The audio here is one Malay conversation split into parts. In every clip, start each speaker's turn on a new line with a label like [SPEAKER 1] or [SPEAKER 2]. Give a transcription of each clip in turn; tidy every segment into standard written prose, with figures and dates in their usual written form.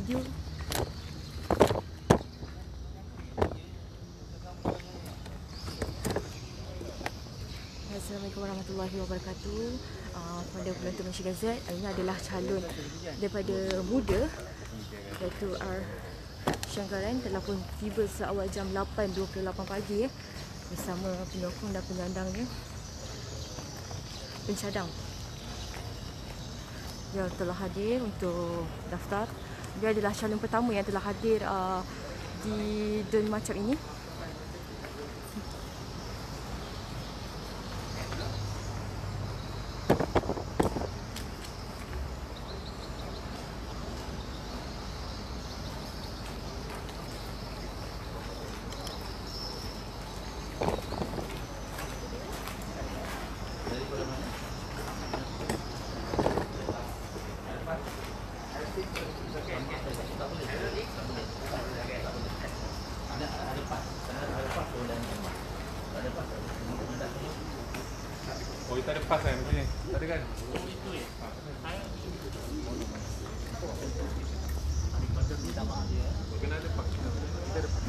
[SPEAKER 1] video. Assalamualaikum warahmatullahi wabarakatuh. Kepada penonton Malaysia Gazette, ini adalah calon daripada muda, iaitu R. Syanggaran telah pun tiba seawal jam 8.28 pagi bersama penyokong dan penyandangnya, pencadang. Dia telah hadir untuk daftar. Dia adalah calon pertama yang telah hadir di DUN macam ini.
[SPEAKER 2] Oh, itu ada pas kan? Tak ada kan? Kena ada pas. Kita ada pas.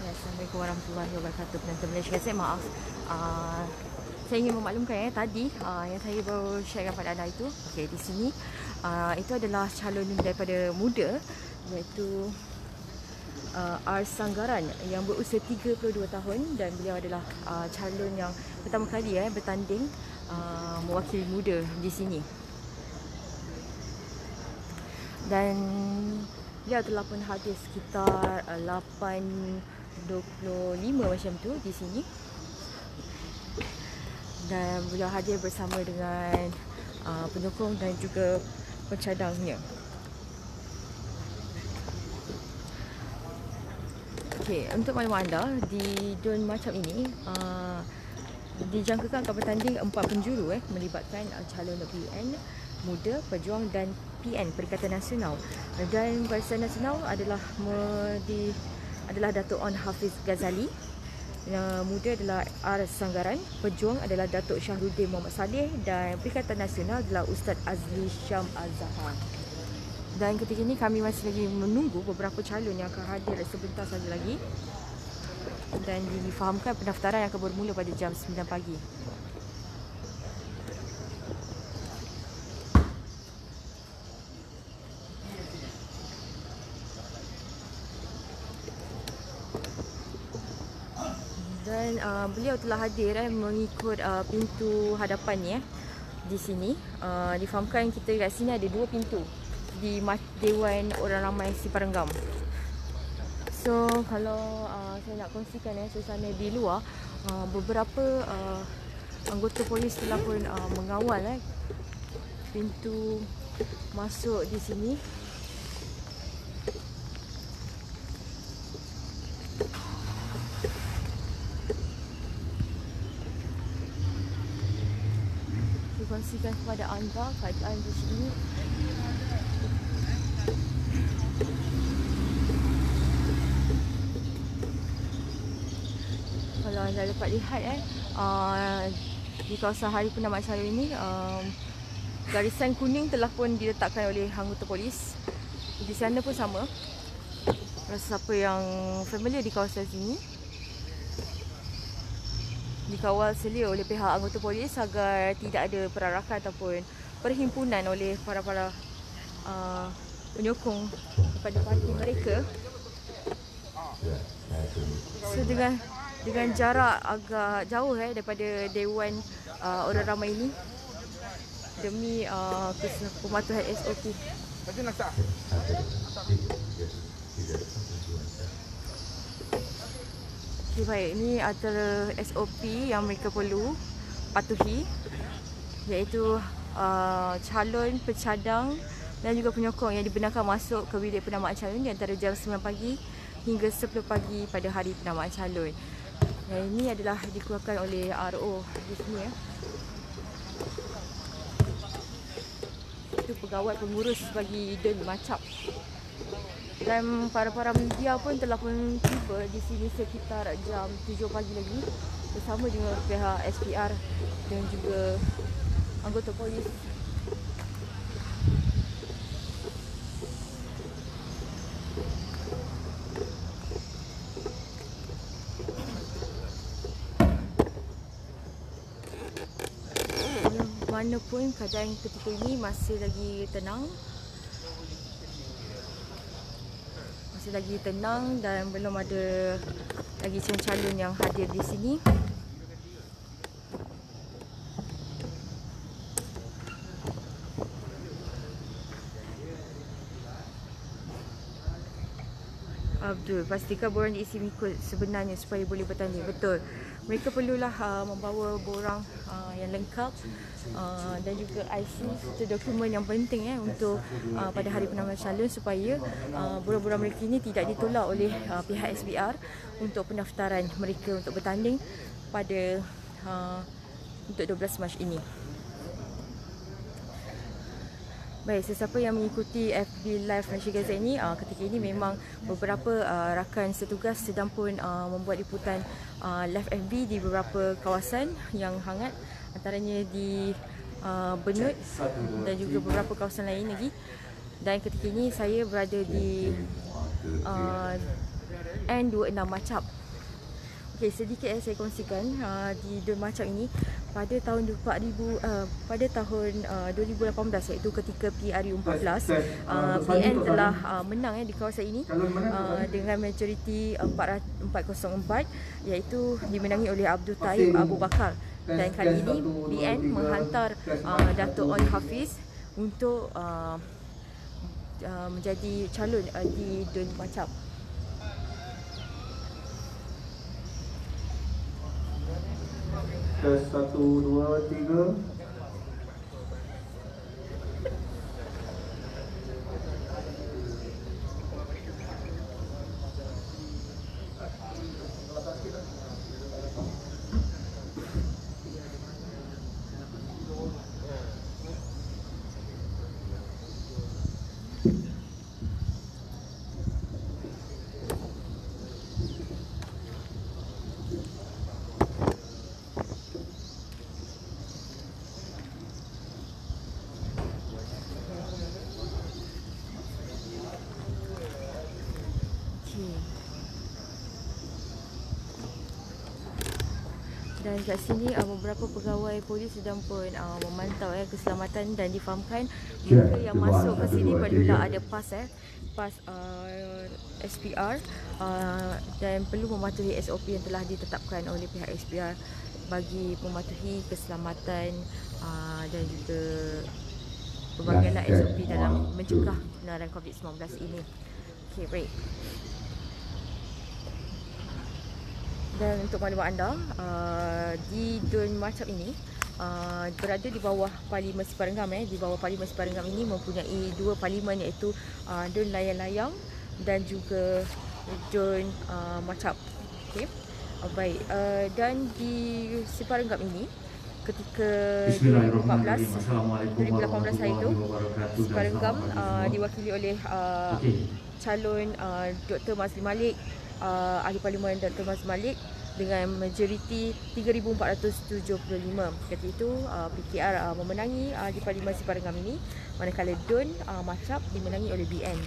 [SPEAKER 1] Assalamualaikum warahmatullahi wabarakatuh. Penonton Malaysia Gazette, maaf. Saya ingin memaklumkan tadi yang saya baru sharekan pada anda itu. Okey, di sini itu adalah calon daripada muda, iaitu R. Sanggaran yang berusia 32 tahun, dan beliau adalah calon yang pertama kali bertanding mewakili muda di sini. Dan dia telah pun hadir sekitar 8.25 macam tu di sini. Dan beliau hadir bersama dengan penyokong dan juga pencadangnya. Okey, untuk maklumat anda, di DUN macam ini dijangkakan akan bertanding 4 penjuru melibatkan calon PN, muda, pejuang dan PN Perikatan Nasional. Dan Barisan Nasional adalah Datuk On Hafiz Ghazali, yang muda adalah R. Sanggaran, pejuang adalah Datuk Syahrudin Muhammad Saleh, dan Perikatan Nasional adalah Ustaz Azli Syam Al-Zahar. Dan ketika ini kami masih lagi menunggu beberapa calon yang akan hadir sebentar saja lagi, dan difahamkan pendaftaran akan bermula pada jam 9 pagi. Dan beliau telah hadir mengikut pintu hadapan ni di sini. Difahamkan kita kat sini ada 2 pintu di Dewan Orang Ramai Siparenggam. So kalau saya nak kongsikan suasana di luar, beberapa anggota polis telah pun mengawal pintu masuk di sini. Kongsikan kepada anda keadaan di sini. Kalau anda dapat lihat di kawasan Hari Penambang Calon ini, garisan kuning telah pun diletakkan oleh anggota polis. Di sana pun sama. Siapa yang familiar di kawasan sini, dikawal selia oleh pihak anggota polis agar tidak ada perarakan ataupun perhimpunan oleh para penyokong kepada parti mereka. So dengan jarak agak jauh daripada Dewan Orang Ramai ini, demi pematuhan SOP. Okay, baik. Ini antara SOP yang mereka perlu patuhi, iaitu calon pencadang dan juga penyokong yang dibenarkan masuk ke bilik penamaan calon di antara jam 9 pagi hingga 10 pagi pada hari penamaan calon. Dan ini adalah dikeluarkan oleh RO di sini ya. Itu pegawai pengurus bagi DUN Macap. Dan para media pun telah pun tiba di sini sekitar jam 7 pagi lagi bersama dengan pihak SPR dan juga anggota polis. Mana pun keadaan ketika ini masih lagi tenang. Dan belum ada lagi calon yang hadir di sini. Abdul, pastikan borang diisi mengikut sebenarnya supaya boleh bertanding. Betul. Mereka perlulah membawa borang yang lengkap dan juga IC, itu dokumen yang penting untuk pada hari penamaan calon supaya borang-borang mereka ini tidak ditolak oleh pihak SPR untuk pendaftaran mereka untuk bertanding pada untuk 12 Mac ini. Baik, sesiapa yang mengikuti FB Live Malaysia Gazette ini, ketika ini memang beberapa rakan setugas sedang pun membuat liputan live FB di beberapa kawasan yang hangat, antaranya di Benut dan juga beberapa kawasan lain lagi. Dan ketika ini saya berada di N26 Macap. Okey, sedikit saya kongsikan di DUN Macap ini pada tahun 2018, iaitu ketika PRU 14, BN telah menang di kawasan ini dengan majoriti 404, iaitu dimenangi oleh Abdul Taib Abu Bakar. Dan kali ini BN menghantar Dato' On Hafiz untuk menjadi calon di DUN Macap.
[SPEAKER 3] Tes 1, 2, 3.
[SPEAKER 1] Dan kat sini beberapa pegawai polis sedang pun memantau keselamatan dan difahamkan mereka yang masuk ke sini perlulah ada pas SPR dan perlu mematuhi SOP yang telah ditetapkan oleh pihak SPR bagi mematuhi keselamatan dan juga pelbagai SOP dalam mencegah penularan COVID-19 ini. Okey, baik. Dan untuk maklumat anda, di DUN Macap ini berada di bawah Parlimen Separenggam. Di bawah Parlimen Separenggam ini mempunyai dua parlimen, iaitu DUN Layang-Layang dan juga DUN Macap. Okay. Baik, dan di Separenggam ini ketika 2018 hari itu, Separenggam diwakili oleh calon Dr. Mazli Malik, Ahli Parlimen Dr. Mazli Malik dengan majoriti 3,475. Ketika itu PKR memenangi di Parlimen Separenggam ini, manakala DUN Macap dimenangi oleh BN.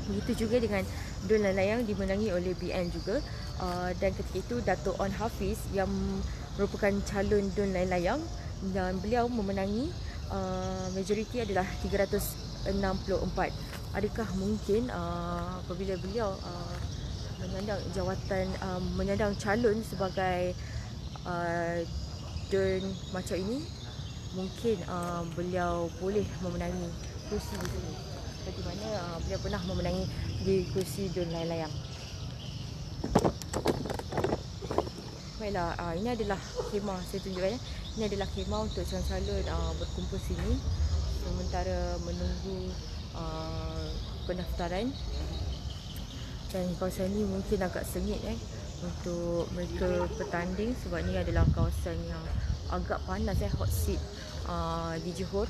[SPEAKER 1] Begitu juga dengan DUN Layang dimenangi oleh BN juga. Dan ketika itu Dato' On Hafiz yang merupakan calon DUN Layang, dan beliau memenangi majoriti adalah 364. Adakah mungkin apabila beliau menyandang jawatan, menyandang calon sebagai DUN Macap ini, mungkin beliau boleh memenangi kursi di sini, seperti mana beliau pernah memenangi di kursi DUN Layang-Layang. sampailah. Ini adalah khemah, saya tunjukkan. Ini adalah khemah untuk calon-calon berkumpul sini sementara menunggu pendaftaran. Dan kawasan ni mungkin agak sengit untuk mereka bertanding sebab ni adalah kawasan yang agak panas hot seat di Johor.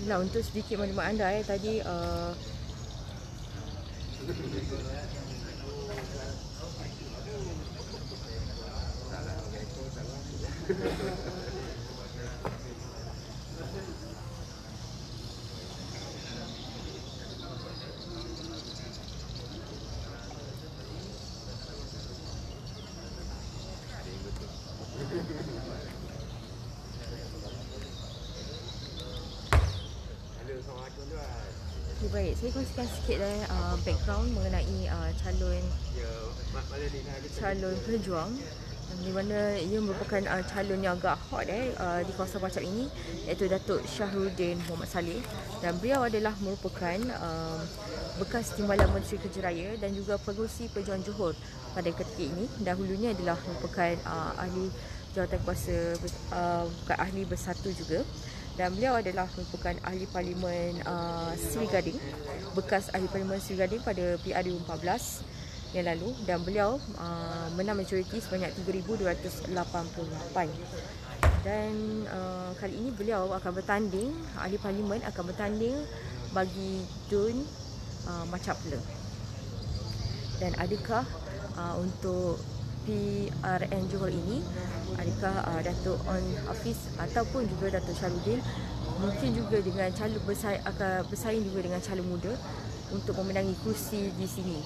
[SPEAKER 1] Nah, untuk sedikit maklumat anda tadi baik, saya kongsikan sikit background mengenai calon pejuang di mana ia merupakan calon yang agak hot di kawasan Pacap ini, iaitu Datuk Shahruddin Mohamad Saleh, dan beliau adalah merupakan bekas Timbalan Menteri Kerja Raya dan juga Pengerusi Pejuang Johor pada ketika ini. Dahulunya adalah merupakan ahli jawatan kuasa, bukan ahli bersatu juga. Dan beliau adalah merupakan ahli Parlimen Seri Gading, bekas ahli Parlimen Seri Gading pada PRU 14 yang lalu, dan beliau menang majoriti sebanyak 3,288. Dan kali ini beliau akan bertanding, ahli Parlimen akan bertanding bagi Dun Machapla. Dan adakah untuk PRN Johor ini, adakah Datuk On Hafiz ataupun juga Datuk Shahruddin mungkin juga dengan calon akan bersaing juga dengan calon muda untuk memenangi kursi di sini.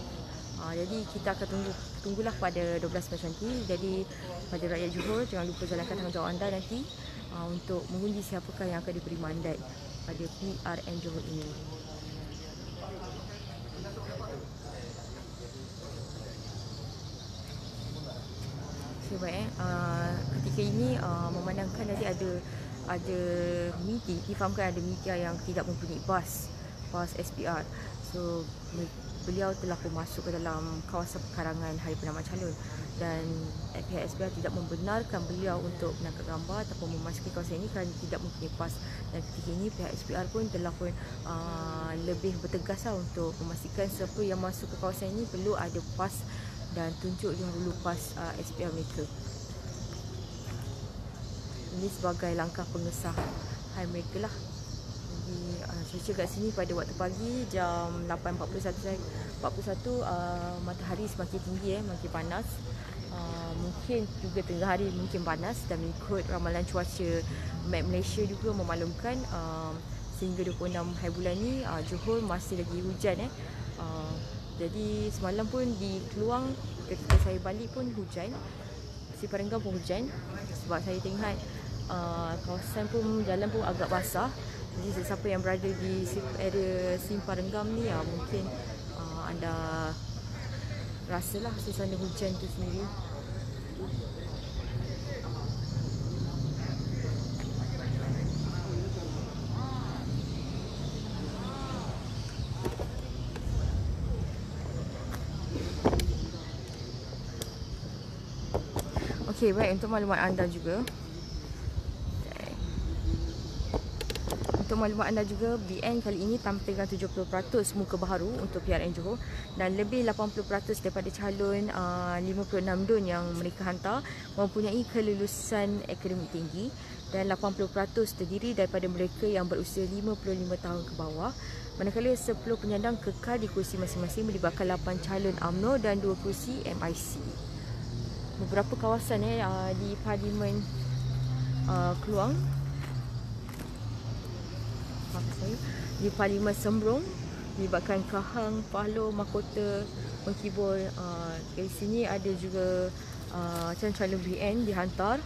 [SPEAKER 1] Jadi kita akan tunggulah pada 12 Mac nanti. Jadi pada rakyat Johor, jangan lupa jalankan tanggungjawab anda nanti untuk mengundi siapakah yang akan diberi mandat pada PRN Johor ini. Baik, ketika ini memandangkan tadi ada media, difahamkan ada media yang tidak mempunyai bas SPR. So beliau telah pun masuk ke dalam kawasan pekarangan Hari Penamaran Calon, dan pihak SPR tidak membenarkan beliau untuk menangkap gambar ataupun memasuki kawasan ini kerana tidak mempunyai pas. Dan ketika ini pihak SPR pun telah pun lebih bertegas untuk memastikan siapa yang masuk ke kawasan ini perlu ada pas dan tunjuk dahulu pas SPR mereka. Ini sebagai langkah pengesahan mereka lah. Jadi cuaca kat sini pada waktu pagi jam 8.41 matahari semakin tinggi, makin panas. Mungkin juga tengah hari mungkin panas, dan mengikut ramalan cuaca Met Malaysia juga memaklumkan sehingga 26 hari bulan ni Johor masih lagi hujan. Jadi semalam pun di Keluang ketika saya balik pun hujan, Siparenggam pun hujan, sebab saya tengok kawasan pun jalan pun agak basah. Jadi sesiapa yang berada di area Siparenggam ni mungkin anda rasalah suasana hujan tu sendiri. Okey, baik, untuk maklumat anda juga. Untuk maklumat anda juga, BN kali ini tampilkan 70% muka baharu untuk PRN Johor, dan lebih 80% daripada calon 56 DUN yang mereka hantar mempunyai kelulusan akademik tinggi, dan 80% terdiri daripada mereka yang berusia 55 tahun ke bawah. Manakala 10 penyandang kekal di kursi masing-masing melibatkan 8 calon UMNO dan 2 kursi MIC. Beberapa kawasan di Parlimen Keluang, di Parlimen Sembrong melibatkan Kahang, Pahlo, Mahkota, Mengkibul. Dari sini ada juga calon-calon BN dihantar,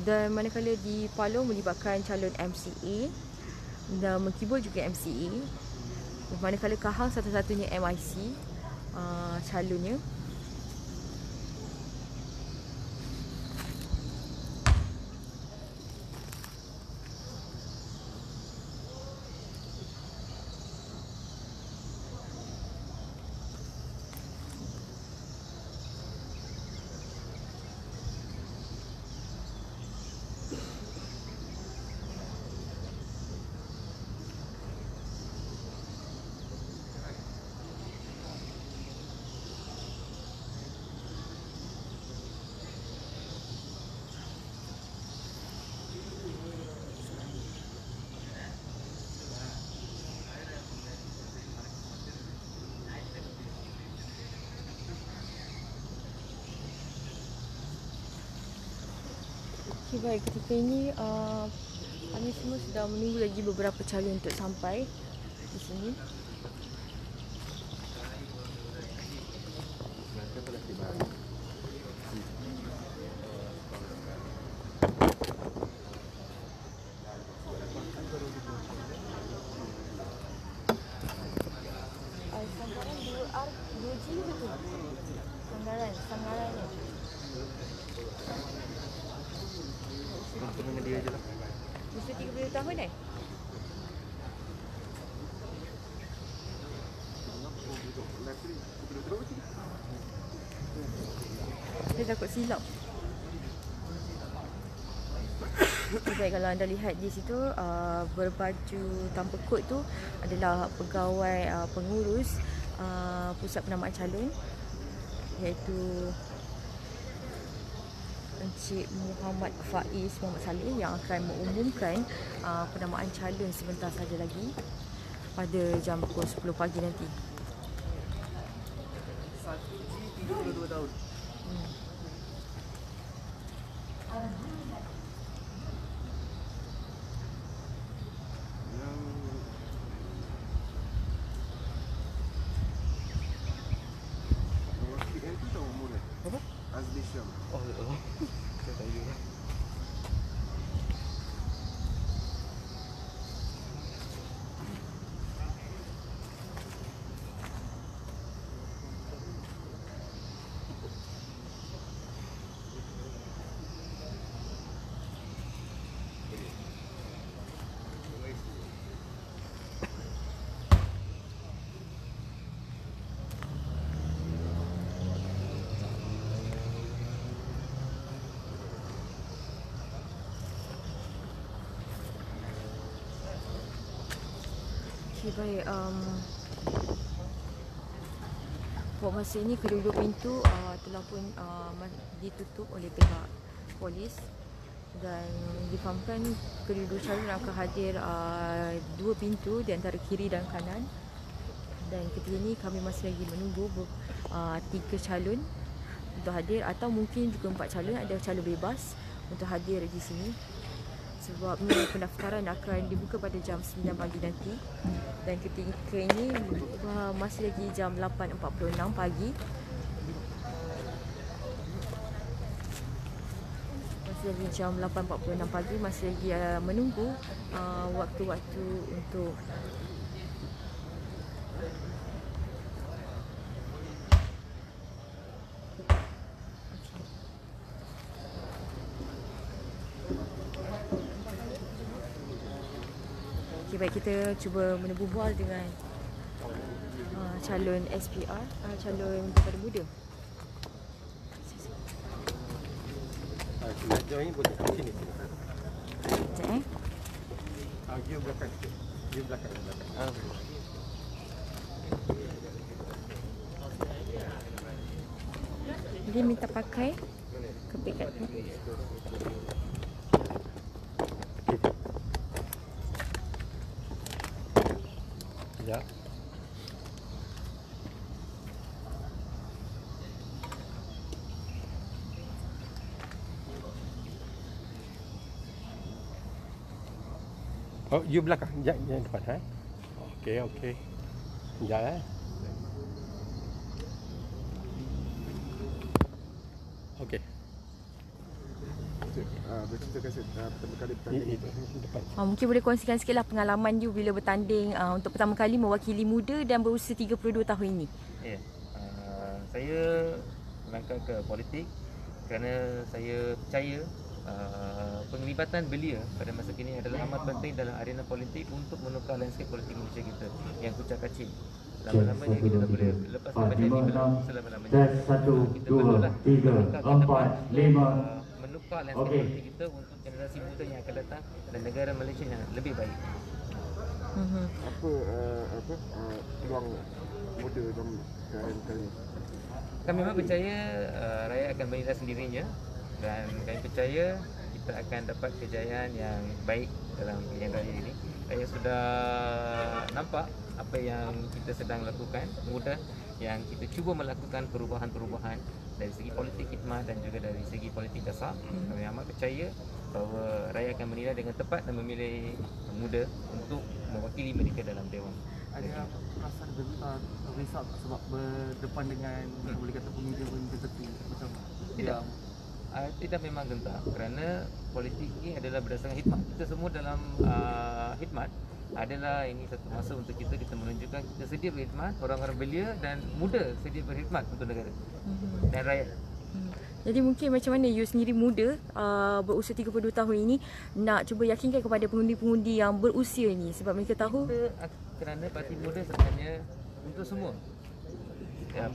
[SPEAKER 1] dan manakala di Pahlo melibatkan calon MCA dan Mengkibul juga MCA. Manakala Kahang satu-satunya MIC calonnya. Baik, ketika ini kami semua sedang menunggu lagi beberapa calon untuk sampai di sini. Sanggaran 2R, 2G ke tu? Sanggaran ni.
[SPEAKER 4] Untuk dengan dia je lah.
[SPEAKER 1] Usia 30 tahun eh? Saya takut silap. Baik, kalau anda lihat di situ berbaju tanpa kod tu adalah pegawai pengurus pusat penamaan calon, iaitu Encik Muhammad Faiz Muhammad Saleh yang akan mengumumkan penamaan calon sebentar saja lagi pada jam pukul 10 pagi nanti.
[SPEAKER 3] 32 tahun.
[SPEAKER 4] Apa?
[SPEAKER 3] Azli Syam.
[SPEAKER 4] Oh, saya tak ingat.
[SPEAKER 1] Okay, baik. Buat masa ini kedua-dua pintu telah pun ditutup oleh pihak polis dan difahamkan kedua-dua calon akan hadir dua pintu di antara kiri dan kanan. Dan ketika ini kami masih lagi menunggu 3 calon untuk hadir, atau mungkin juga 4 calon, ada calon bebas untuk hadir di sini. Sebabnya pendaftaran akan dibuka pada jam 9 pagi nanti. Dan ketika ini masih lagi jam 8.46 pagi. Masih lagi jam 8.46 pagi, masih lagi menunggu waktu-waktu untuk Okay, baik, kita cuba berbual dengan calon SPR, calon Parti Muda.
[SPEAKER 4] Nak join boleh kat sini.
[SPEAKER 1] Sekejap
[SPEAKER 4] Dia belakang sikit. Dia belakang.
[SPEAKER 1] Dia minta pakai kepikat tu.
[SPEAKER 4] Ya. Oh, you belakang. Jangan depan, Okey. Sekejap, Okey.
[SPEAKER 3] Berceritakan pertama kali bertanding.
[SPEAKER 4] Depan.
[SPEAKER 1] Mungkin boleh kongsikan sikitlah pengalaman you bila bertanding untuk pertama kali mewakili muda dan berusia 32 tahun ini.
[SPEAKER 5] Ya, saya melangkah ke politik kerana saya percaya penglibatan belia pada masa kini adalah amat penting dalam arena politik untuk menukar landscape politik Malaysia kita yang kucak-kacir. Lama-lamanya kita tak boleh lepas daripada ini selama-lamanya. Kita perlulah menukar landscape politik kita untuk generasi muda yang akan datang dan negara Malaysia yang lebih baik.
[SPEAKER 3] Apa peluang muda dalam keadaan kali ini?
[SPEAKER 5] Kami memang percaya rakyat akan menilai sendirinya dan kami percaya kita akan dapat kejayaan yang baik dalam pilihan raya ini. Saya sudah nampak apa yang kita sedang lakukan, mudah yang kita cuba melakukan perubahan-perubahan dari segi politik khidmat dan juga dari segi politik dasar. Kami amat percaya bahawa rakyat akan menilai dengan tepat dan memilih muda untuk mewakili mereka dalam Dewan.
[SPEAKER 6] Ada perasaan risau tak sebab berdepan dengan boleh kata pemimpin tertentu macam
[SPEAKER 5] Tidak. Tidak memang gentar kerana politik ini adalah berdasarkan khidmat. Kita semua dalam khidmat adalah ini satu masa untuk kita menunjukkan kita sedia berkhidmat, orang-orang belia dan muda sedia berkhidmat untuk negara dan rakyat.
[SPEAKER 1] Jadi mungkin macam mana you sendiri muda berusia 32 tahun ini nak cuba yakinkan kepada pengundi-pengundi yang berusia ni, sebab mereka tahu
[SPEAKER 5] Kerana parti muda sebenarnya untuk semua.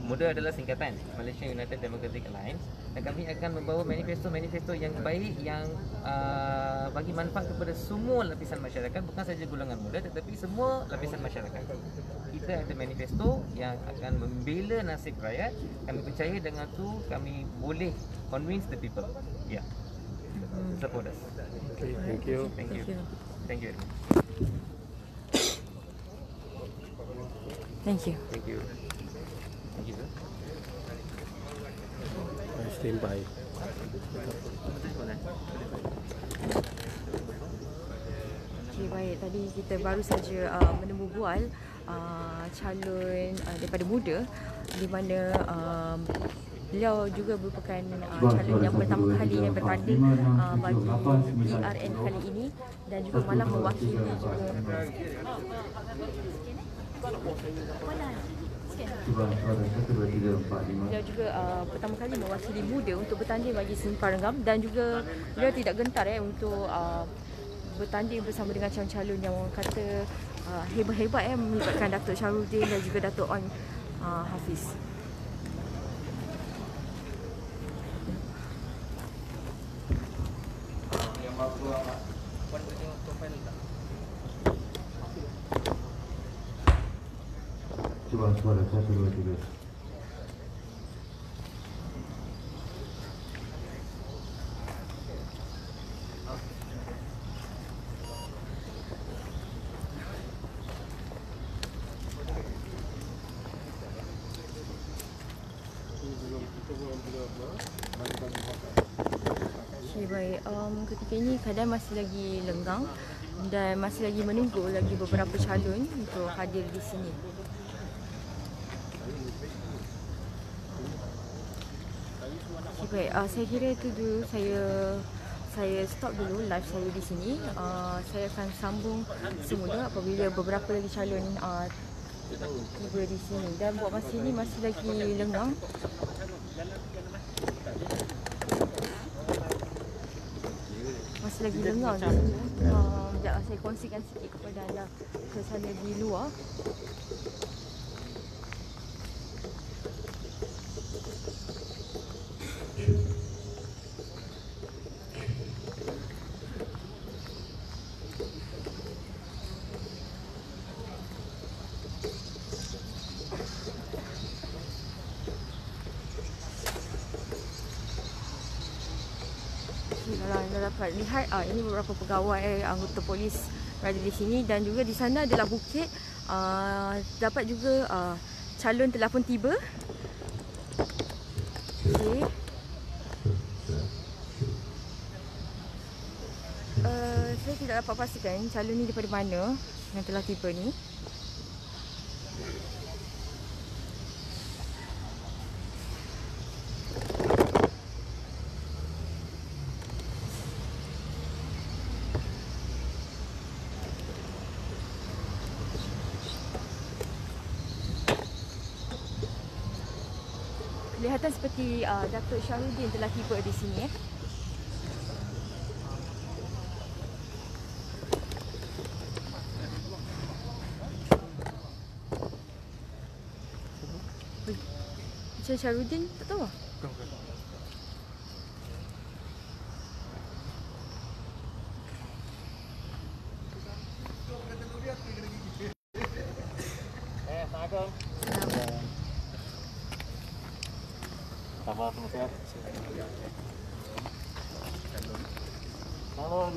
[SPEAKER 5] Muda adalah singkatan Malaysia United Democratic Alliance, dan kami akan membawa manifesto yang baik yang bagi manfaat kepada semua lapisan masyarakat, bukan saja golongan muda tetapi semua lapisan masyarakat. Kita ada manifesto yang akan membela nasib rakyat. Kami percaya dengan tu kami boleh convince the people. Yeah. Support us.
[SPEAKER 4] Okay, thank you.
[SPEAKER 5] Thank you. Thank you very much.
[SPEAKER 1] Thank you.
[SPEAKER 5] Thank you. Thank you, sir.
[SPEAKER 4] I stand by.
[SPEAKER 1] Okay, baik. Tadi kita baru saja menemu bual calon daripada muda, di mana beliau juga merupakan calon yang pertama kali yang bertanding bagi PRN kali ini, dan juga malah mewakili juga beliau juga pertama kali mewakili muda untuk bertanding bagi Simpang Renggam, dan juga beliau tidak gentar untuk bertanding bersama dengan calon-calon yang orang kata hebat-hebat melibatkan Datuk Syahrudin dan juga Datuk On Hafiz.
[SPEAKER 7] Cuba suara 1, 2, 3.
[SPEAKER 1] Okay, baik. Ketika ini keadaan masih lagi lenggang dan masih lagi menunggu lagi beberapa calon untuk hadir di sini. Okay, baik. Saya kira itu dulu saya stop dulu live saya di sini. Saya akan sambung semula apabila beberapa lagi calon tiba di sini, dan buat masa ini masih lagi lenggang. Masih lagi lenggang di sini. Sekejap saya kongsikan sikit kepada anda ke sana di luar. Kalau anda dapat lihat, ini beberapa pegawai anggota polis berada di sini, dan juga di sana adalah bukit. Dapat juga calon telah pun tiba. Okay. Saya tidak dapat pastikan calon ni daripada mana yang telah tiba ni. Kelihatan seperti Datuk Syahrudin telah tiba di sini. Macam Syahrudin tak tahu lah.
[SPEAKER 6] Sabar semua sihat. Calon.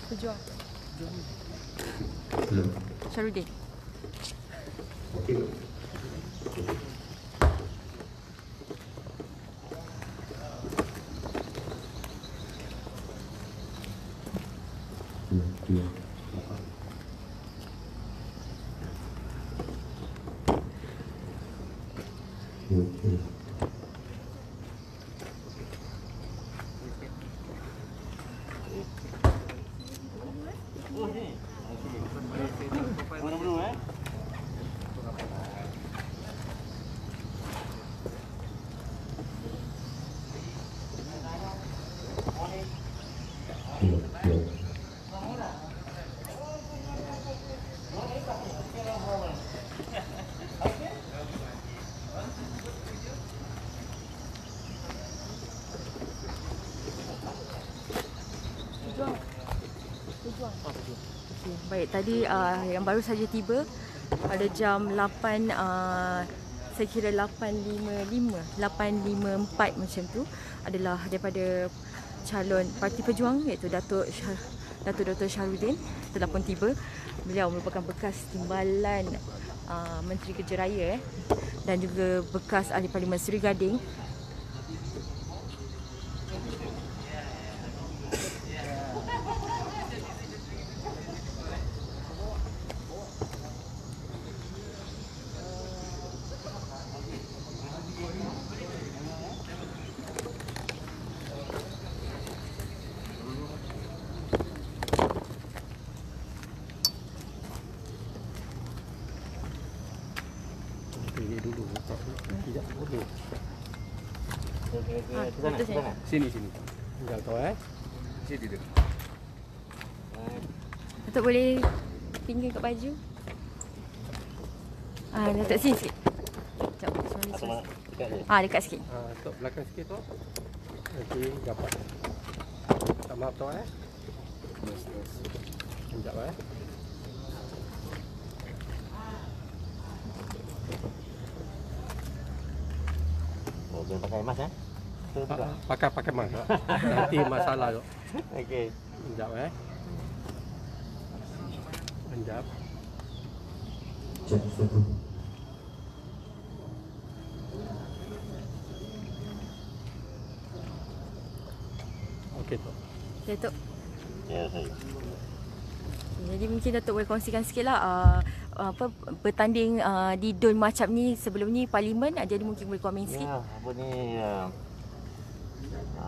[SPEAKER 1] Pejuang.
[SPEAKER 7] Belum.
[SPEAKER 1] Syarudin.
[SPEAKER 7] Okey. Dua. Okey.
[SPEAKER 1] Okay, baik, tadi yang baru saja tiba pada jam 8 saya kira 8.55 8.54 macam tu adalah daripada calon Parti Pejuang iaitu Datuk Dr. Syarudin telah pun tiba. Beliau merupakan bekas timbalan Menteri Kerja Raya dan juga bekas Ahli Parlimen Seri Gading.
[SPEAKER 4] Pilih dulu. Tidak boleh.
[SPEAKER 5] Ke sana.
[SPEAKER 4] Sini. Tinggal kau
[SPEAKER 5] Sini dia.
[SPEAKER 1] Datuk boleh pinggang kat baju? Datuk sini sikit. Sekejap. Dekat sikit.
[SPEAKER 4] Tok belakang sikit tu. Nanti dapat. Tak maaf tu Sekejap
[SPEAKER 5] Jangan pakai emas
[SPEAKER 4] Pakai mas. Nanti masalah tu.
[SPEAKER 5] Okey.
[SPEAKER 4] Sekejap Sekejap.
[SPEAKER 7] Cek satu.
[SPEAKER 4] Okey tu.
[SPEAKER 1] Datuk.
[SPEAKER 5] Ya, saya.
[SPEAKER 1] Jadi mungkin Datuk boleh kongsikan sikitlah bertanding di Dun Macap ni sebelum ni Parlimen, jadi mungkin boleh komen sikit.
[SPEAKER 5] Ya, apa ni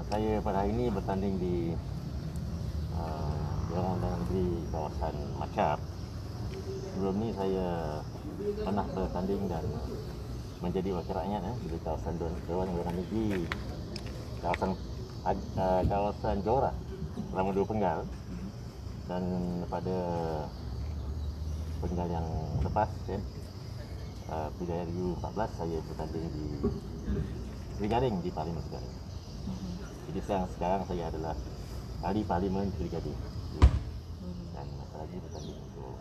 [SPEAKER 5] saya pada hari ini bertanding di Dewan Undangan Negeri kawasan Macap. Sebelum ni saya pernah bertanding dan menjadi wakil rakyat di kawasan Dewan Undangan Negeri kawasan Johor selama 2 penggal. Dan pada penggal yang lepas pilihan 2014 saya bertanding di Seri Gading di Parlimen Seri Gading. Jadi sekarang saya adalah ahli Parlimen Seri Gading dan masa lagi bertanding untuk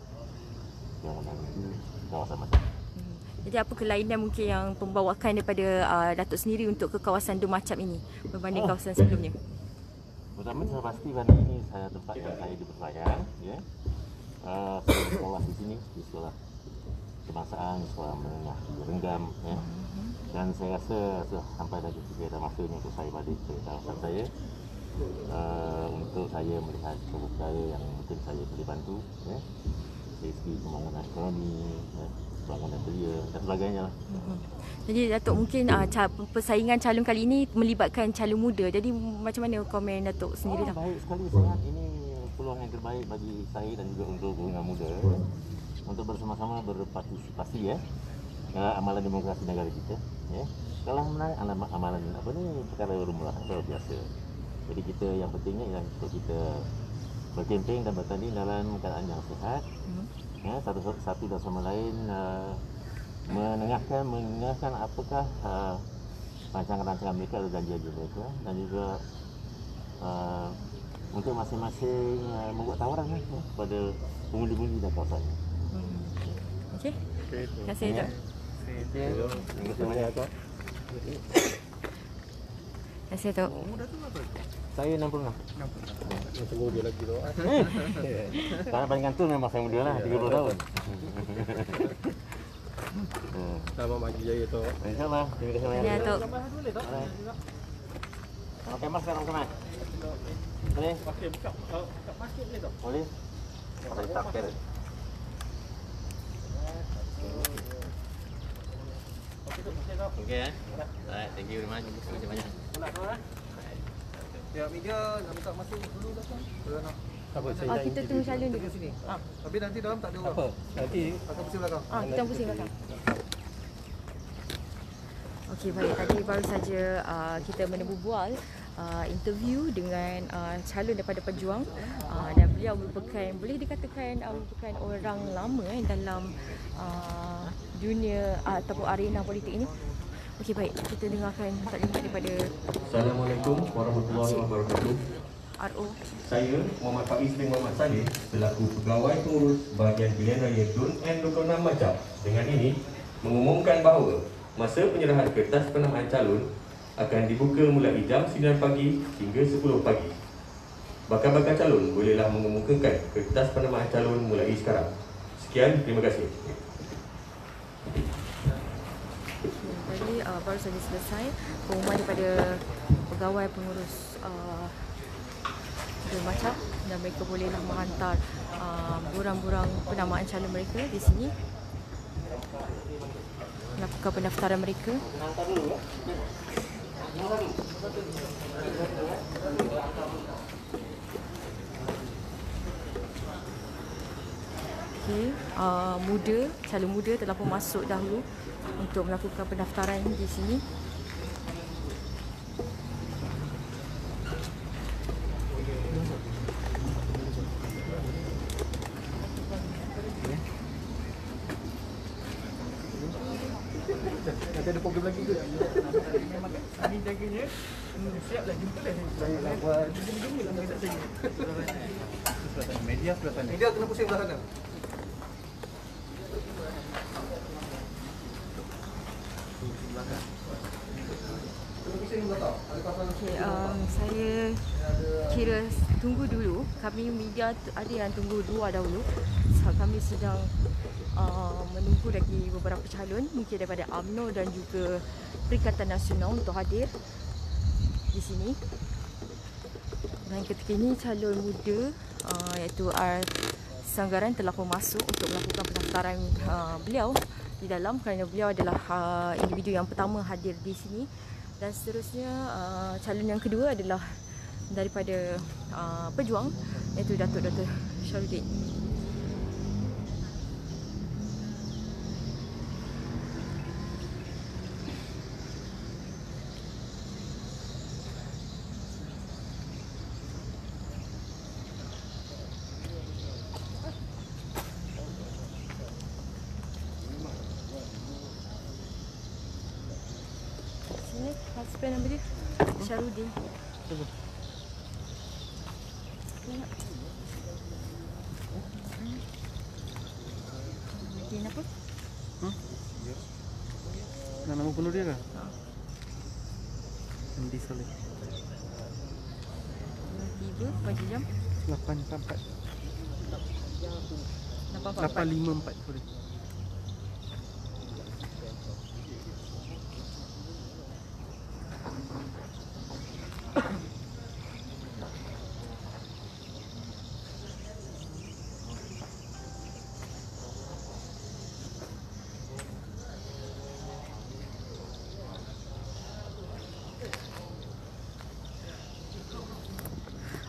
[SPEAKER 5] yang menangani kawasan Macap.
[SPEAKER 1] Jadi apa kelainan mungkin yang pembawakan daripada Datuk sendiri untuk ke kawasan Dun Macap ini berbanding kawasan sebelumnya?
[SPEAKER 5] Pertama saya pasti hari ini saya tempat yang saya dipercayai, saya sekolah di sini, di sekolah kebangsaan, sekolah menengah Renggam, dan saya rasa sampai lagi ada masanya untuk saya balik ke kawasan saya untuk saya melihat budaya yang mungkin saya boleh bantu, dari segi pembangunan ekonomi, pembangunan belia dan sebagainya.
[SPEAKER 1] Jadi Datuk mungkin persaingan calon kali ini melibatkan calon muda. Jadi macam mana komen Datuk sendiri lah?
[SPEAKER 5] Baik sekali, sangat ini peluang yang terbaik bagi saya dan juga untuk golongan muda untuk bersama-sama berpartisipasi amalan demokrasi negara kita. Kalau menang amalan apa ni perkara lumrah luar biasa. Jadi kita yang pentingnya ialah untuk kita berkempen dan bertanding dalam keadaan yang sihat. Satu dan sama lain mengingatkan apakah rancangan-rancangan mereka dan janji-janji mereka, dan juga untuk masing-masing membuat tawaran kepada pengundi-pengundi dan kawasan.
[SPEAKER 1] Okey. Terima kasih Datuk.
[SPEAKER 5] Terima kasih banyak.
[SPEAKER 1] Saya tahu.
[SPEAKER 5] Saya 66.
[SPEAKER 4] Tunggu dia lagi tu.
[SPEAKER 5] Karena paling kantor memang saya muda lah, 30 tahun.
[SPEAKER 4] Sama maju jaya tu.
[SPEAKER 5] InsyaAllah, terima kasih banyak.
[SPEAKER 1] Ya, Tok.
[SPEAKER 5] Pakai mask sekarang sama? Boleh? Boleh? Boleh takir. Okey ya. Alright, thank you very much. Terima kasih banyak.
[SPEAKER 6] Ya, media nak minta masuk dulu datang.
[SPEAKER 4] Apa saya
[SPEAKER 1] Ah, kita tunggu calon dulu.
[SPEAKER 6] Sini. Tapi nanti dalam tak ada orang.
[SPEAKER 4] apa? Nanti
[SPEAKER 6] Akan pusing belakang.
[SPEAKER 1] Ah, kita pusing belakang. Okey, baik. Tadi baru saja kita berbual interview dengan calon daripada Pejuang dan beliau merupakan, boleh dikatakan merupakan orang lama dalam dunia ataupun arena politik ini. Okey, baik. Kita dengarkan taklimat daripada
[SPEAKER 7] Assalamualaikum warahmatullahi wabarakatuh.
[SPEAKER 1] RO.
[SPEAKER 7] Saya Muhammad Faiz bin Muhammad Saleh selaku Pegawai Pengurus Bahagian Pilihan Raya DUN N26 Macap dengan ini mengumumkan bahawa masa penyerahan kertas penamaan calon akan dibuka mulai jam 9 pagi hingga 10 pagi. Bakal-bakal calon bolehlah mengemukakan kertas penamaan calon mulai sekarang. Sekian, terima kasih.
[SPEAKER 1] Tadi baru saja selesai pengumuman daripada pegawai pengurus DUN Macap dan mereka bolehlah menghantar borang-borang penamaan calon mereka di sini, melakukan pendaftaran mereka. Okey, calon muda telah pun masuk dahulu untuk melakukan pendaftaran di sini.
[SPEAKER 6] Nanti ada program lagi ke? Ini jaganya. Siaplah jumpa dah. Saya nak buat gini lah minta saya.
[SPEAKER 2] Media sebelah sana.
[SPEAKER 6] Media kena pusing belah sana.
[SPEAKER 1] Okay, saya kira tunggu dulu. Kami media ada yang tunggu dua dahulu. Kami sedang menunggu lagi beberapa calon, mungkin daripada UMNO dan juga Perikatan Nasional untuk hadir di sini. Dan ketika ini calon muda iaitu R. Sanggaran telah pun masuk untuk melakukan pendaftaran beliau di dalam, kerana beliau adalah individu yang pertama hadir di sini. Dan seterusnya calon yang kedua adalah daripada Pejuang iaitu Datuk Dr. Syarudin. Sini, husband nama dia Syarudin. Syarudin apa?
[SPEAKER 6] Nama penuh dia ke?
[SPEAKER 1] Ha.
[SPEAKER 6] Andi Soleh.
[SPEAKER 1] Tiba pagi jam
[SPEAKER 6] 8.4.
[SPEAKER 1] 8.44.
[SPEAKER 6] 8.54 sorry.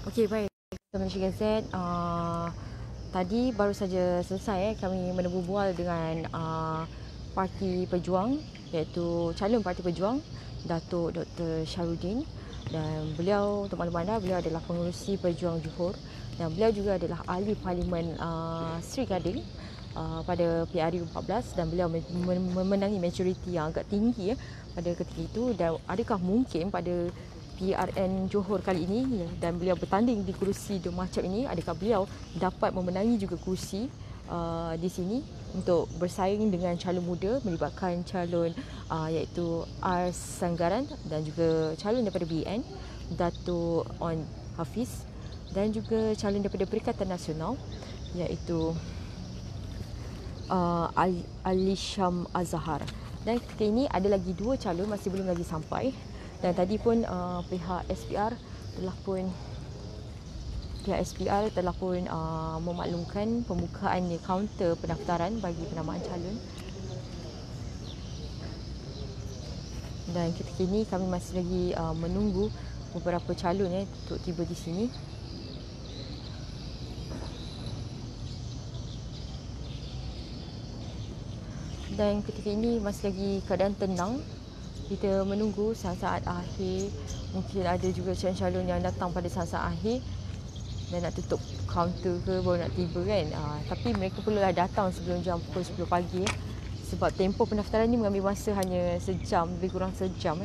[SPEAKER 1] Okey, baik. Malaysia Gazette, tadi baru saja selesai kami berbual dengan Parti Pejuang, iaitu calon Parti Pejuang Datuk Dr. Syarudin, dan beliau, untuk makluman anda, beliau adalah pengerusi Pejuang Johor dan beliau juga adalah ahli Parlimen Sri Gading pada PRU 14 dan beliau memenangi majoriti yang agak tinggi pada ketika itu. Dan adakah mungkin pada PRN Johor kali ini dan beliau bertanding di kerusi DUN Macap ini, adakah beliau dapat memenangi juga kerusi di sini untuk bersaing dengan calon muda melibatkan calon iaitu Ars Sanggaran dan juga calon daripada BN Datuk On Hafiz dan juga calon daripada Perikatan Nasional iaitu Ali Syam Azhar. Dan ketika ini ada lagi 2 calon masih belum lagi sampai, dan tadi pun pihak SPR telah pun memaklumkan pembukaan kaunter pendaftaran bagi penamaan calon. Dan ketika ini kami masih lagi menunggu beberapa calon untuk tiba di sini. Dan ketika ini masih lagi keadaan tenang. Kita menunggu saat-saat akhir. Mungkin ada juga calon-calon yang datang pada saat-saat akhir dan nak tutup kaunter ke baru nak tiba kan. Tapi mereka perlulah datang sebelum jam pukul 10 pagi sebab tempoh pendaftaran ni mengambil masa hanya sejam, lebih kurang sejam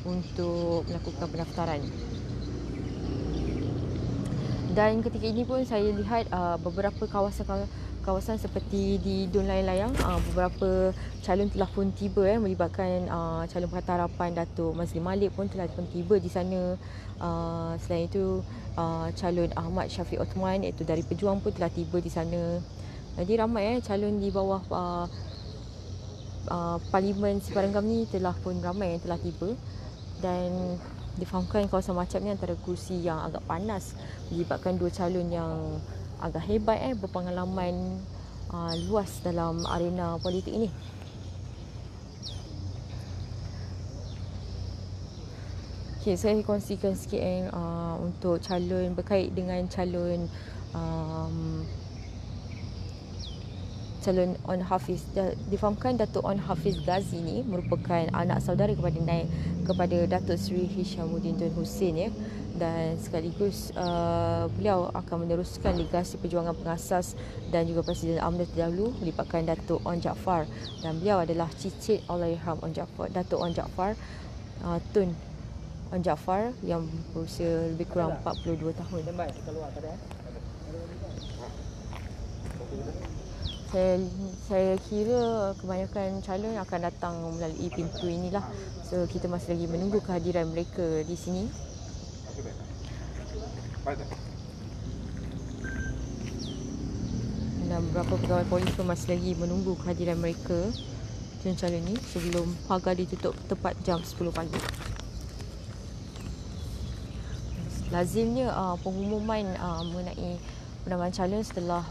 [SPEAKER 1] untuk melakukan pendaftaran. Dan ketika ini pun saya lihat beberapa kawasan seperti di Dun Layang-Layang, beberapa calon telah pun tiba melibatkan calon Pakatan Harapan Datuk Mazli Malik pun telah pun tiba di sana. Selain itu calon Ahmad Syafiq Othman iaitu dari Pejuang pun telah tiba di sana. Jadi ramai calon di bawah Parlimen Siparanggam ni telah pun ramai yang telah tiba. Dan difahamkan kawasan macam ni antara kursi yang agak panas melibatkan 2 calon yang agak hebat berpengalaman luas dalam arena politik ini. Okay, saya kongsikan sikit untuk calon berkait dengan calon On Hafiz. Difahamkan Datuk On Hafiz Ghazi ni merupakan anak saudara kepada Datuk Seri Hishamuddin Tun Hussein dan sekaligus beliau akan meneruskan legasi perjuangan pengasas dan juga Presiden UMNO terdahulu melibatkan Datuk On Jaafar, dan beliau adalah cicit Allahyarham On Jaafar, Datuk On Jaafar Tun On Jaafar yang berusia lebih kurang 42 tahun. Saya kira kebanyakan calon akan datang melalui pintu inilah. So kita masih lagi menunggu kehadiran mereka di sini. Dan beberapa pegawai polis pun masih lagi menunggu kehadiran mereka calon ini sebelum pagar ditutup tepat jam 10 pagi. Lazimnya pengumuman mengenai penamaan calon setelah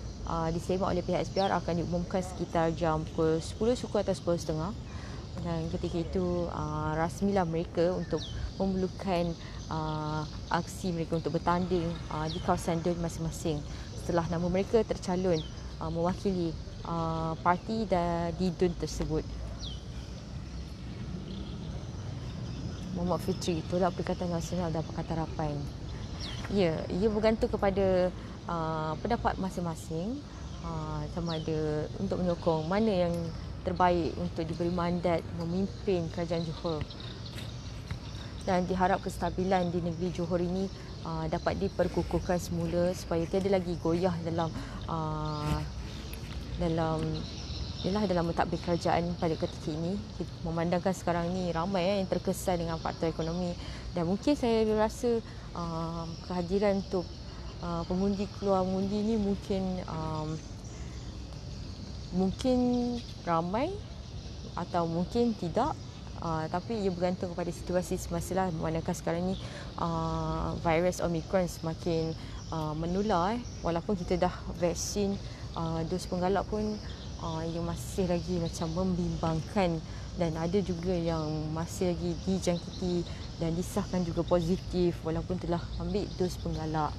[SPEAKER 1] disemak oleh pihak SPR akan diumumkan sekitar jam pukul 10 suku atau 10.30. Dan ketika itu rasmilah mereka untuk memulakan aksi mereka untuk bertanding di kawasan Dun masing-masing setelah nama mereka tercalon mewakili parti di Dun tersebut. Muhammad Fitri, Tolak Perikatan Nasional dan Pakatan Harapan. Ya, ia bergantung kepada pendapat masing-masing sama ada untuk menyokong mana yang terbaik untuk diberi mandat memimpin kerajaan Johor. Dan diharap kestabilan di negeri Johor ini dapat diperkukuhkan semula supaya tiada lagi goyah dalam mentadbir kerajaan pada ketika ini. Kita memandangkan sekarang ni ramai yang terkesan dengan faktor ekonomi, dan mungkin saya rasa kehadiran untuk pengundi keluar mengundi ni mungkin ramai atau mungkin tidak, tapi ia bergantung kepada situasi semasa lah. Memandangkan sekarang ni virus Omicron semakin menular walaupun kita dah vaksin dos penggalak pun yang masih lagi macam membimbangkan, dan ada juga yang masih lagi dijangkiti dan disahkan juga positif walaupun telah ambil dos penggalak.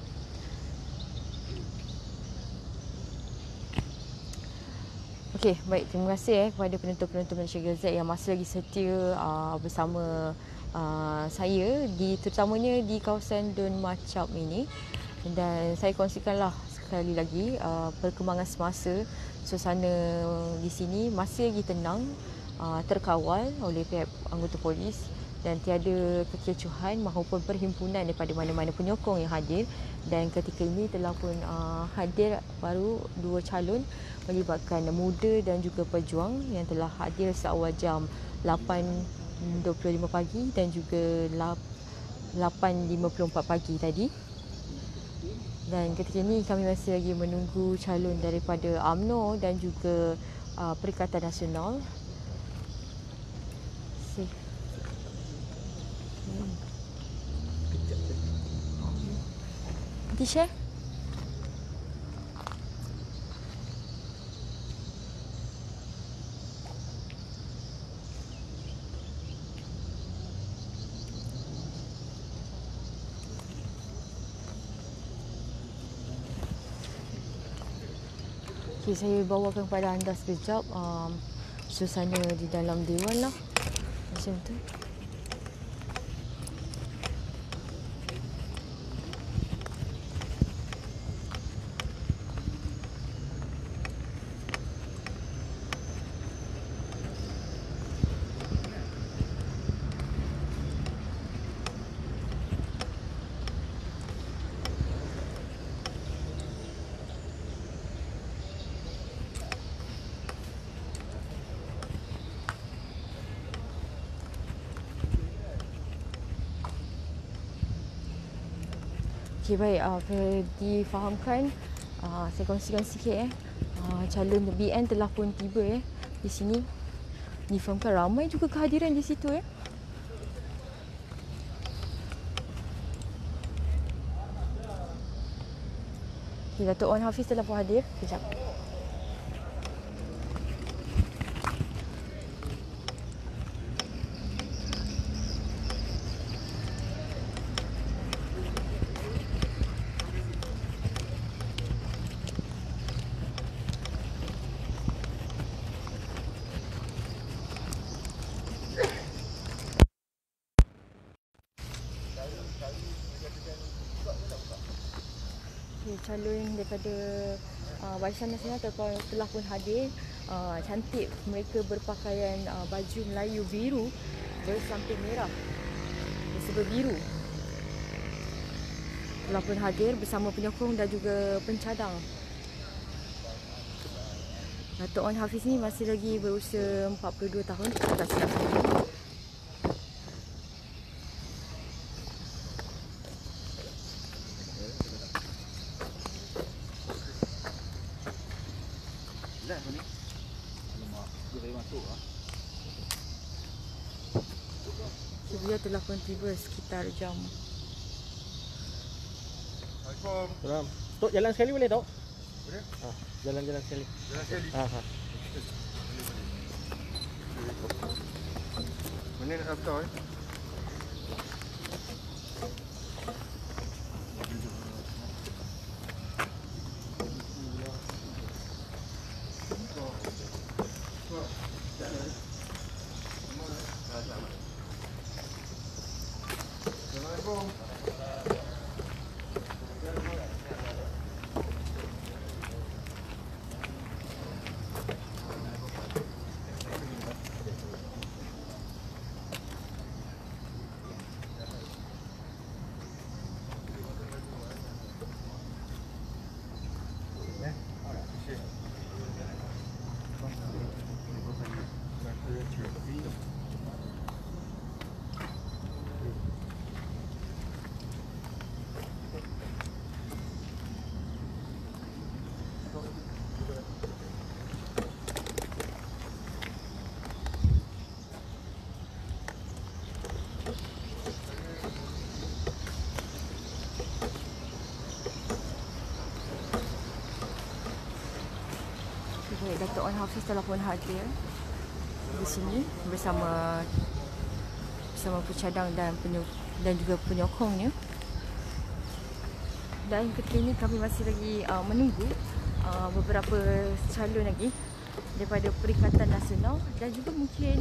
[SPEAKER 1] Okey, baik, terima kasih kepada penonton-penonton Malaysia Gazette yang masih lagi setia bersama saya terutamanya di kawasan Dun Macap ini. Dan saya kongsikanlah sekali lagi perkembangan semasa. Suasana di sini masih lagi tenang, terkawal oleh pihak anggota polis, dan tiada kekecohan maupun perhimpunan daripada mana-mana penyokong yang hadir. Dan ketika ini telah pun hadir baru 2 calon melibatkan muda dan juga pejuang yang telah hadir seawal jam 8.25 pagi dan juga 8.54 pagi tadi. Dan ketika ini kami masih lagi menunggu calon daripada UMNO dan juga Perikatan Nasional. Nanti share. Okay, saya bawakan kepada anda sekejap suasana di dalam dewan lah. Macam tu. Okay, baik. Difahamkan, saya kongsikan sikit calon BN telah pun tiba di sini. Difahamkan ramai juga kehadiran di situ Okay, Datuk Wan Hafiz telah pun hadir. Kejap. Calon daripada Barisan Nasional telah pun hadir. Cantik, mereka berpakaian baju Melayu biru bersamping merah, bersebut biru. Telah pun hadir bersama penyokong dan juga pencadang. Datuk Wan Hafiz ni masih lagi berusia 42 tahun, tak silap. Beliau telah pun tiba sekitar jam.
[SPEAKER 4] Salam. Tok, jalan sekali boleh tak? Boleh. Jalan-jalan sekali.
[SPEAKER 3] Jalan sekali. Mana nak daftar
[SPEAKER 1] Datuk Wan Hafiz telah pun hadir di sini bersama pencadang dan juga penyokongnya. Dan ketika ini kami masih lagi menunggu beberapa calon lagi daripada Perikatan Nasional dan juga mungkin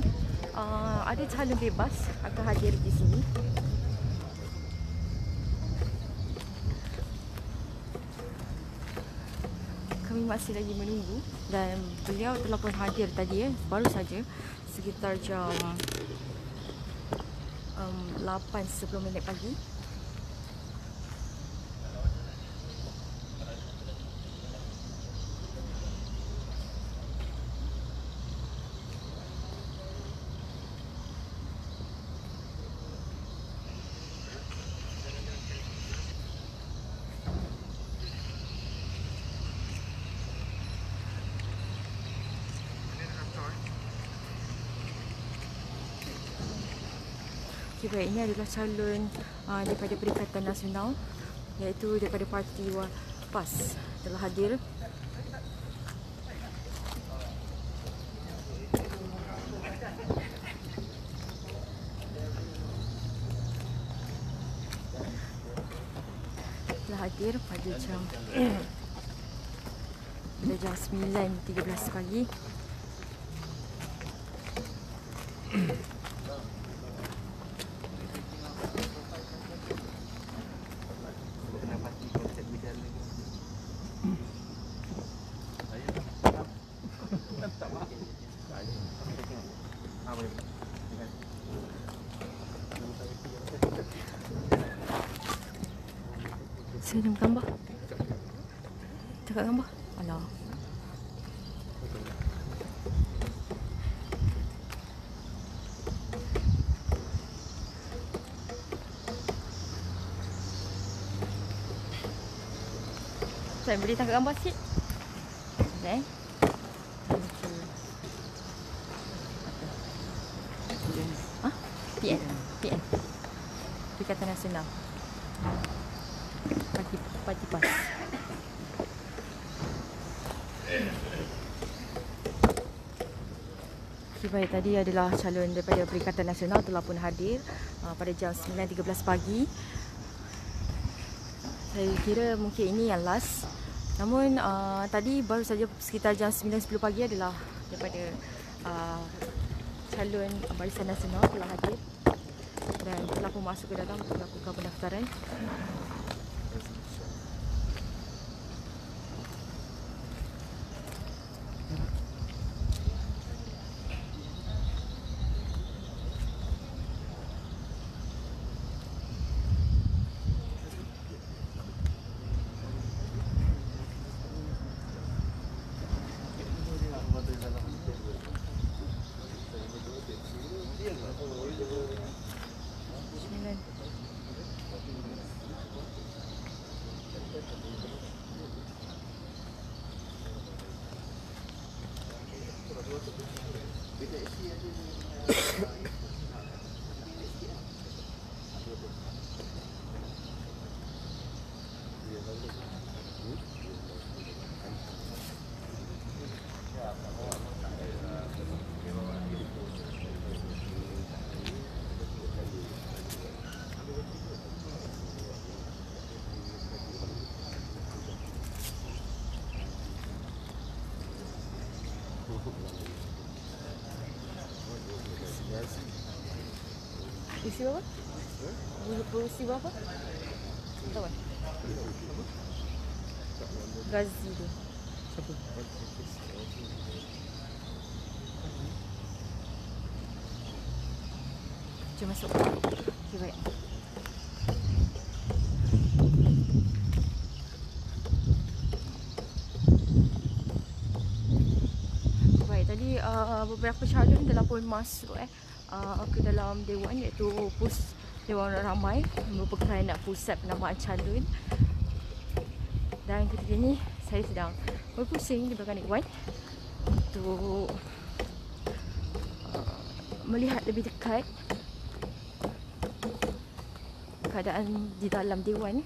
[SPEAKER 1] ada calon bebas akan hadir di sini. Kami masih lagi menunggu dan beliau telah pun hadir tadi baru saja sekitar jam 8:10 pagi. Okay, baik, ini adalah calon daripada Perikatan Nasional, iaitu daripada Parti PAS telah hadir. Telah hadir pada jam 9:13 pagi. Saya nak gambar. Cakap gambar. Alah. Saya boleh tangkap gambar sikit? Boleh? Hah? PN? PN. Perikatan Nasional. Parti PAS. Okay, baik, tadi adalah calon daripada Perikatan Nasional telah pun hadir pada jam 9:13 pagi. Saya kira mungkin ini yang last. Namun tadi baru saja sekitar jam 9:10 pagi adalah daripada calon Barisan Nasional telah hadir dan telah pun masuk ke dalam untuk melakukan pendaftaran. Peristiwa apa? Peristiwa apa? Tahu kan? Ghazi tu. Siapa? Jom masuk. Okay, baik. Baik, tadi beberapa calon telah pun masuk ke dalam Dewan, iaitu Dewan Ramai merupakan pusat penamaan calon. Dan ketika ini saya sedang berpusing di belakang Dewan untuk melihat lebih dekat keadaan di dalam Dewan.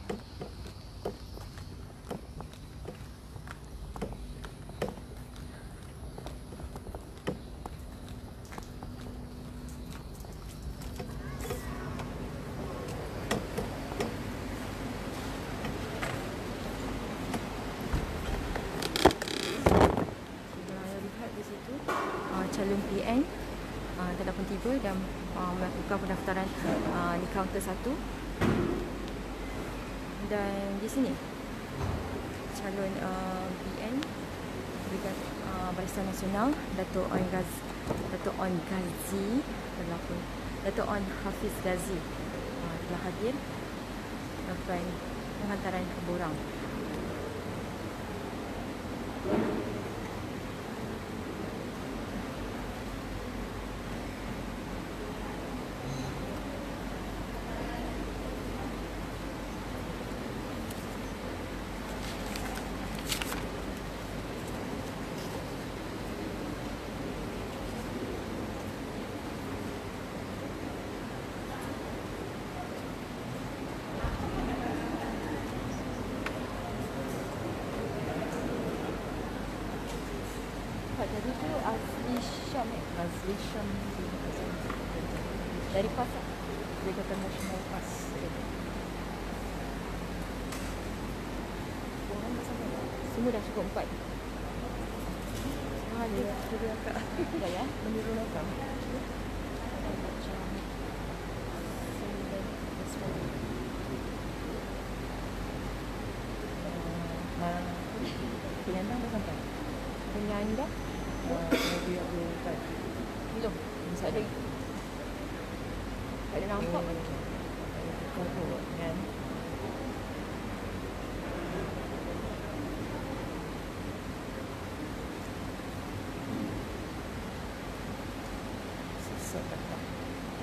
[SPEAKER 1] Calon PN telah pun tiba dan melakukan pendaftaran di kaunter 1. Dan di sini calon PN Barisan Nasional Dato' On Ghazi telah pun Dato' On Hafiz Ghazi telah hadir melakukan penghantaran borang. Tadi tu Azli Syam dari PAS lah. Jabatan Nasional PAS. Semua dah cukup 4. Dia akak. Dah ya, menurun akak. Penyandang dah sampai. Penyandang belum. Masih ada. Tak ada nampak kan? Kan?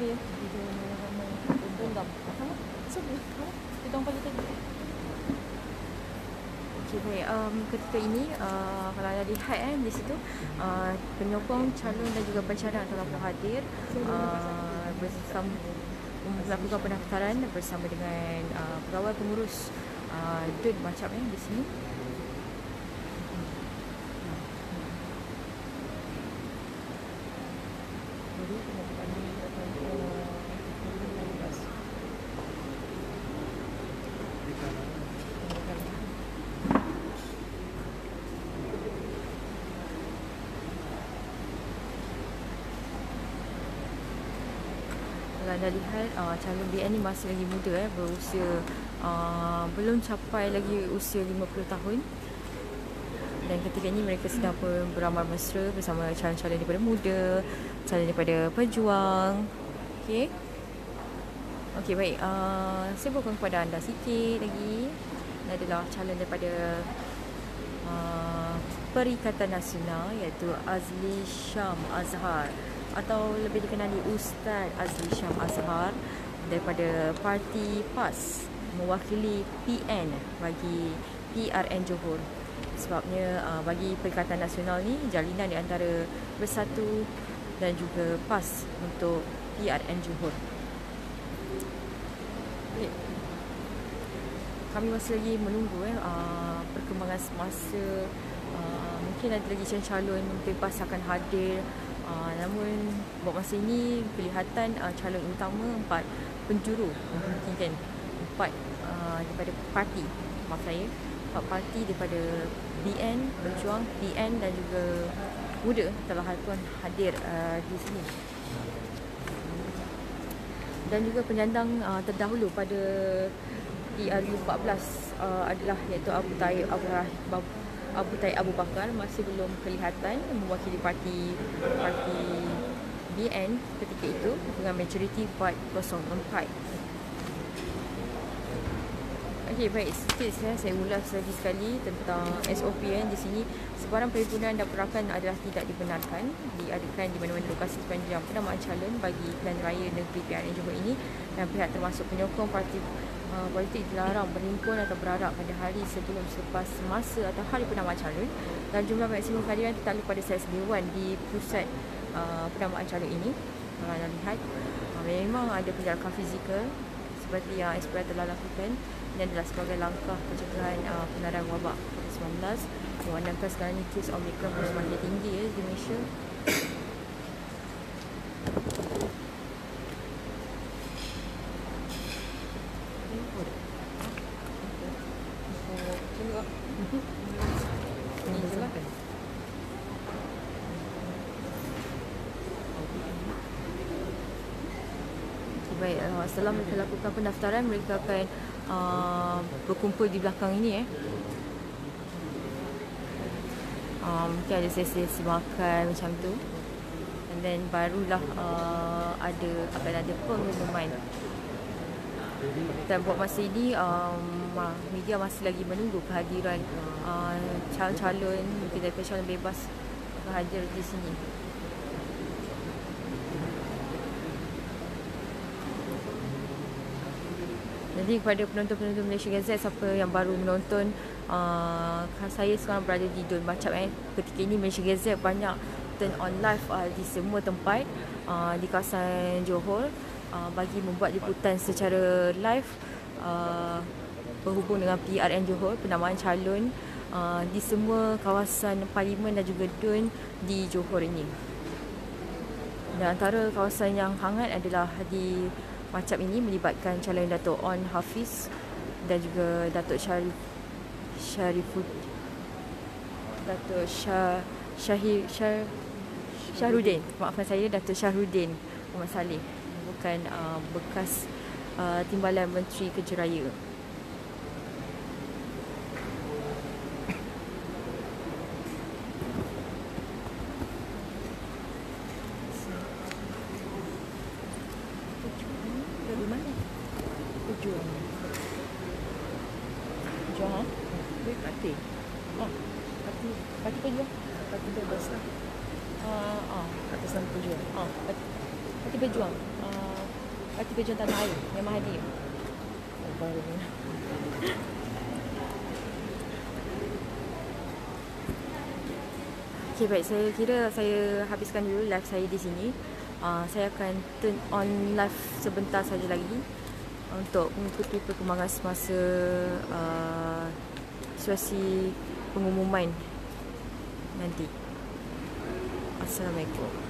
[SPEAKER 1] Ya, video ramai dendam. Sama? Sama? Dendam pagi tadi. Okey, baik. Ketika ini, kalau anda lihat di situ, penyokong calon dan juga pencadang telah hadir bersama melakukan pendaftaran bersama dengan pegawai pengurus DUN macam di sini. Kalau anda lihat calon BN ni masih lagi muda berusia belum capai lagi usia 50 tahun. Dan ketika ini mereka sedang beramal mesra bersama calon-calon daripada muda, calon daripada pejuang. Okey. Okey, baik. Saya beritahu kepada anda sikit lagi. Ini adalah calon daripada Perikatan Nasional, iaitu Azli Syam Azhar, atau lebih dikenali Ustaz Azli Syam Azhar, daripada parti PAS, mewakili PN bagi PRN Johor. Sebabnya bagi Perikatan Nasional ni jalinan di antara Bersatu dan juga PAS untuk PRN Johor. Okay. Kami masih lagi menunggu perkembangan semasa. Mungkin ada lagi calon bebas akan hadir. Namun buat masa ini kelihatan calon utama 4 penjuru, mungkin 4 daripada parti, maaf saya, 4 parti daripada BN, Berjuang, PN dan juga Muda telah hadir di sini. Dan juga penyandang terdahulu pada PRU 14 adalah iaitu Abu Taib Abu Bakar, masih belum kelihatan mewakili parti BN ketika itu dengan majoriti 404. Okey, baik, sikit saya ulas lagi sekali tentang SOP di sini. Sebarang perhimpunan dan perakan adalah tidak dibenarkan diadakan di mana-mana lokasi sepanjang penamaan calon bagi pilihan raya negeri PRN Johor ini, dan pihak termasuk penyokong parti politik dilarang berhimpun atau berarak pada hari sebelum selepas masa atau hari penamaan calon, dan jumlah maksimum kehadiran ditakluk pada saiz dewan di pusat penamaan calon ini. Kalau anda lihat, memang ada penjarakan fizikal seperti yang SPR telah lakukan. Ini adalah sebagai langkah pencegahan penularan wabak COVID-19. Memandangkan sekarang ni kes Omicron semakin tinggi di Malaysia. Baik, setelah mereka lakukan pendaftaran, mereka akan berkumpul di belakang ini. Mungkin ada sesi makan macam tu. And then barulah akan ada pengumuman. Dan buat masa ini media masih lagi menunggu kehadiran calon-calon mungkin daripada calon bebas akan hadir di sini. Jadi kepada penonton-penonton Malaysia Gazette, siapa yang baru menonton, saya sekarang berada di Dun Macap. Ketika ini Malaysia Gazette banyak turn on live di semua tempat di kawasan Johor bagi membuat liputan secara live berhubung dengan PRN Johor, penamaan calon di semua kawasan Parlimen dan juga Dun di Johor ini. Dan antara kawasan yang hangat adalah di Macap ini, melibatkan calon Dato' On Hafiz dan juga Dato' Syahrudin. Maafkan saya, Dato' Syahrudin Muhammad Saleh, bukan bekas Timbalan Menteri Kerja Raya. Dari mana? Tujuan. Tujuan? Duit parti. Parti pejuang. Parti bebas lah. Atas nama pejuang. Parti pejuang. Parti pejuang tanah air. Yang Mahathir. Baru ni. Okay, baik. Saya kira saya habiskan dulu live saya di sini. Saya akan turn on live sebentar saja lagi untuk mengikuti perkembangan semasa situasi pengumuman nanti. Assalamualaikum.